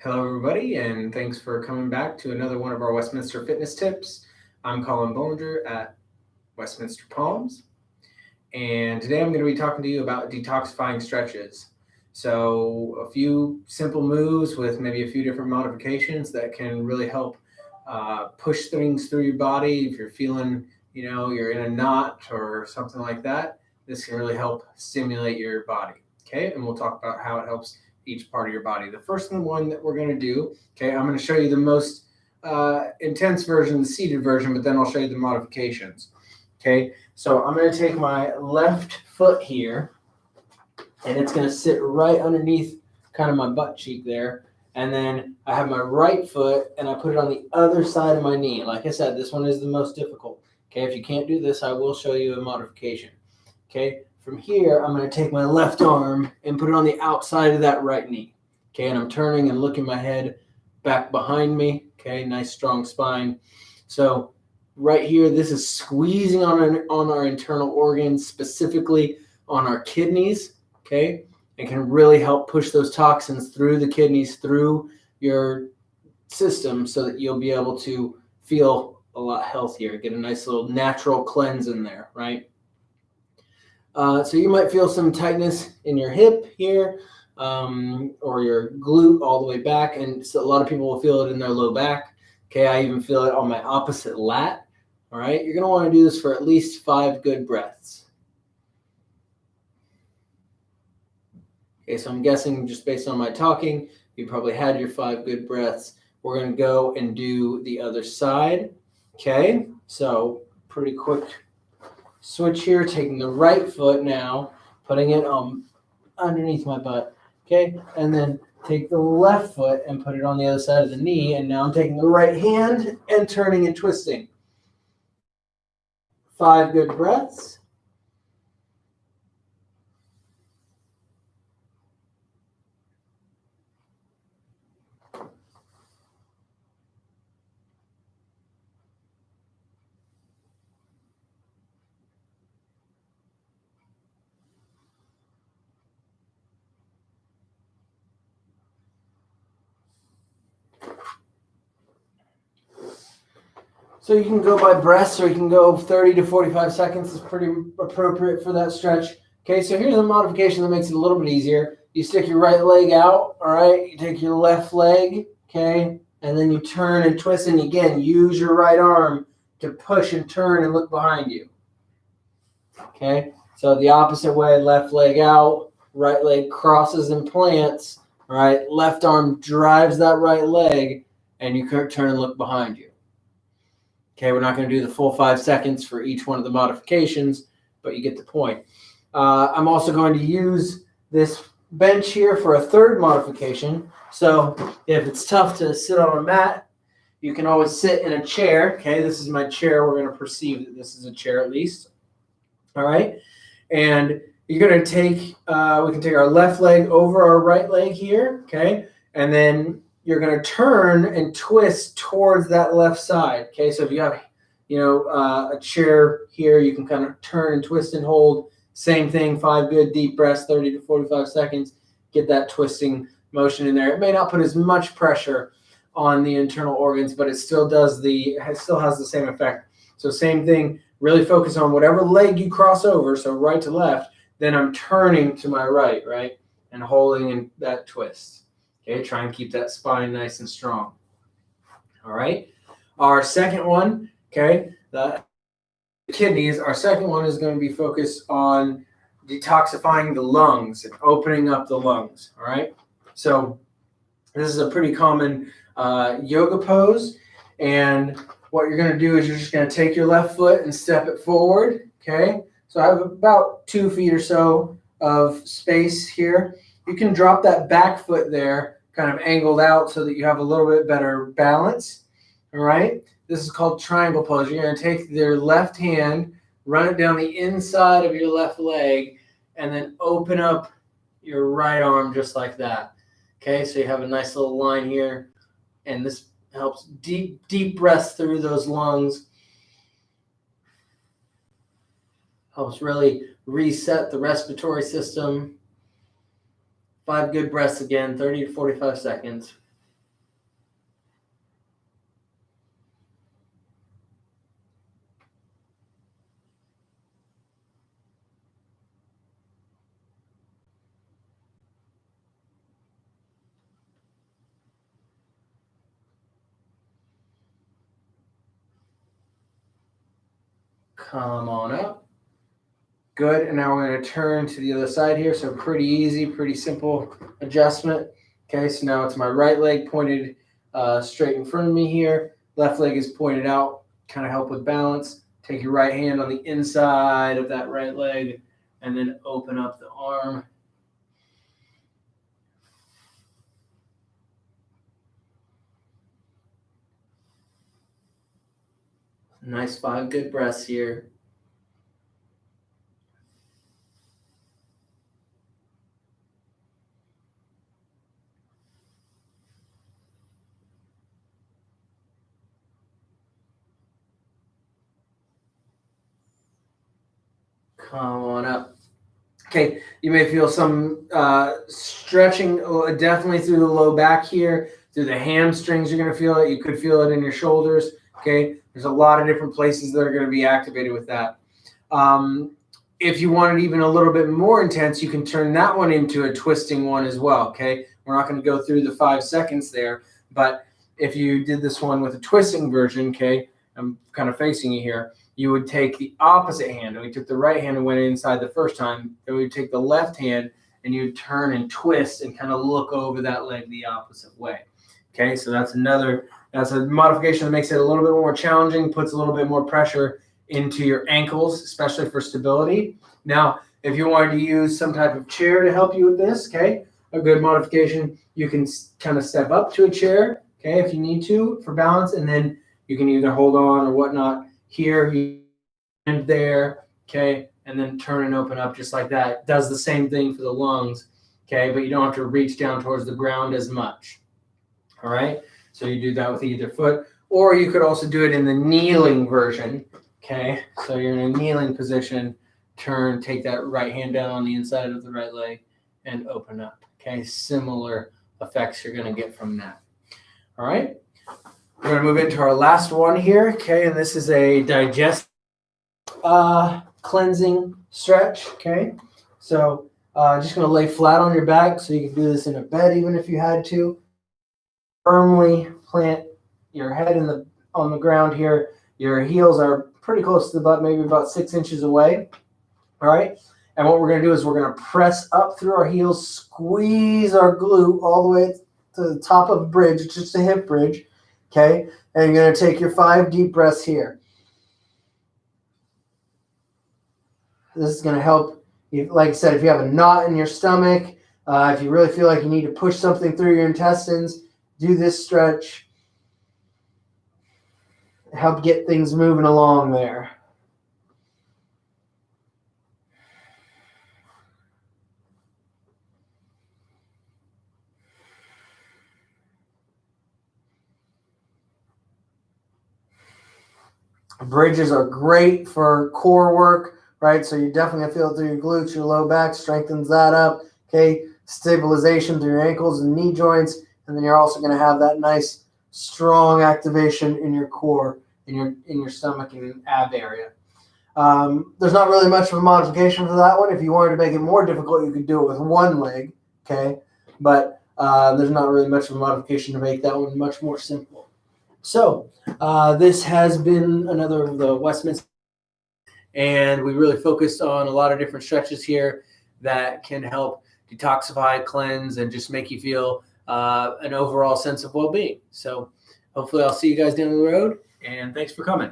Hello, everybody, and thanks for coming back to another one of our Westminster Fitness tips. I'm Colin Bollinger at Westminster Palms, and today I'm going to be talking to you about detoxifying stretches. So, a few simple moves with maybe a few different modifications that can really help push things through your body. If you're feeling, you're in a knot or something like that, this can really help stimulate your body. Okay, and we'll talk about how it helps each part of your body. The first one that we're going to do, okay, I'm going to show you the most intense version, the seated version, but then I'll show you the modifications. Okay, so I'm going to take my left foot here, and it's going to sit right underneath kind of my butt cheek there. And then I have my right foot, and I put it on the other side of my knee. Like I said, this one is the most difficult. Okay, if you can't do this, I will show you a modification. Okay, from here, I'm going to take my left arm and put it on the outside of that right knee. Okay, and I'm turning and looking my head back behind me. Okay, nice strong spine. So right here, this is squeezing on our internal organs, specifically on our kidneys. Okay, and can really help push those toxins through the kidneys, through your system, so that you'll be able to feel a lot healthier, get a nice little natural cleanse in there, right? So you might feel some tightness in your hip here, or your glute all the way back, and so a lot of people will feel it in their low back. Okay, I even feel it on my opposite lat. All right, you're going to want to do this for at least 5 good breaths. Okay, so I'm guessing just based on my talking, you probably had your 5 good breaths. We're going to go and do the other side. Okay, so pretty quick switch here, taking the right foot now, putting it underneath my butt. Okay, and then take the left foot and put it on the other side of the knee. And now I'm taking the right hand and turning and twisting. 5 good breaths. So you can go by breaths, or you can go 30 to 45 seconds. Is pretty appropriate for that stretch. Okay, so here's a modification that makes it a little bit easier. You stick your right leg out, all right? You take your left leg, okay? And then you turn and twist, and again, use your right arm to push and turn and look behind you. Okay, so the opposite way, left leg out, right leg crosses and plants, all right? Left arm drives that right leg, and you turn and look behind you. Okay, we're not going to do the full 5 seconds for each one of the modifications, but you get the point. I'm also going to use this bench here for a third modification. So if it's tough to sit on a mat, you can always sit in a chair. Okay, this is my chair. We're going to perceive that this is a chair at least. All right, and you're going to take, we can take our left leg over our right leg here, okay, and then you're going to turn and twist towards that left side. Okay, so if you have, a chair here, you can kind of turn and twist and hold. Same thing, 5 good deep breaths, 30 to 45 seconds. Get that twisting motion in there. It may not put as much pressure on the internal organs, but it still has the same effect. So same thing, really focus on whatever leg you cross over, so right to left, then I'm turning to my right, and holding in that twist. Okay, try and keep that spine nice and strong. All right, our second one, okay, the kidneys, our second one is going to be focused on detoxifying the lungs and opening up the lungs. All right, so this is a pretty common yoga pose, and what you're going to do is you're just going to take your left foot and step it forward. Okay, so I have about 2 feet or so of space here. You can drop that back foot there kind of angled out so that you have a little bit better balance. All right, this is called triangle pose. You're going to take your left hand, run it down the inside of your left leg, and then open up your right arm just like that. Okay, so you have a nice little line here, and this helps deep breaths through those lungs. Helps really reset the respiratory system. 5 good breaths again, 30 to 45 seconds. Come on up. Good. And now we're going to turn to the other side here. So pretty easy, pretty simple adjustment. Okay, so now it's my right leg pointed straight in front of me here. Left leg is pointed out, kind of help with balance. Take your right hand on the inside of that right leg and then open up the arm. Nice 5 good breaths here. Come on up. Okay, you may feel some stretching definitely through the low back here, through the hamstrings. You're going to feel it. You could feel it in your shoulders. Okay, there's a lot of different places that are going to be activated with that. If you want it even a little bit more intense, you can turn that one into a twisting one as well. Okay, we're not going to go through the 5 seconds there, but if you did this one with a twisting version, okay, I'm kind of facing you here. You would take the opposite hand, and we took the right hand and went inside the first time. Then we would take the left hand and you would turn and twist and kind of look over that leg the opposite way. Okay, so that's a modification that makes it a little bit more challenging, puts a little bit more pressure into your ankles, especially for stability. Now, if you wanted to use some type of chair to help you with this, okay, a good modification, you can kind of step up to a chair, okay, if you need to for balance, and then you can either hold on or whatnot. Here and there, okay, and then turn and open up just like that. It does the same thing for the lungs, okay, but you don't have to reach down towards the ground as much. All right, so you do that with either foot, or you could also do it in the kneeling version, okay, so you're in a kneeling position, turn, take that right hand down on the inside of the right leg and open up, okay, similar effects you're going to get from that. All right. We're going to move into our last one here, okay, and this is a digestive cleansing stretch, okay? So just going to lay flat on your back, so you can do this in a bed even if you had to. Firmly plant your head on the ground here. Your heels are pretty close to the butt, maybe about 6 inches away, all right? And what we're going to do is we're going to press up through our heels, squeeze our glute all the way to the top of the bridge. It's just a hip bridge. Okay, and you're going to take your 5 deep breaths here. This is going to help you, like I said, if you have a knot in your stomach, if you really feel like you need to push something through your intestines, do this stretch. Help get things moving along there. Bridges are great for core work, right? So you definitely feel it through your glutes, your low back, strengthens that up. Okay, stabilization through your ankles and knee joints, and then you're also going to have that nice, strong activation in your core, in your stomach and ab area. There's not really much of a modification for that one. If you wanted to make it more difficult, you could do it with one leg, okay? But there's not really much of a modification to make that one much more simple. So this has been another of the Westminster, and we really focused on a lot of different stretches here that can help detoxify, cleanse, and just make you feel an overall sense of well-being. So hopefully I'll see you guys down the road, and thanks for coming.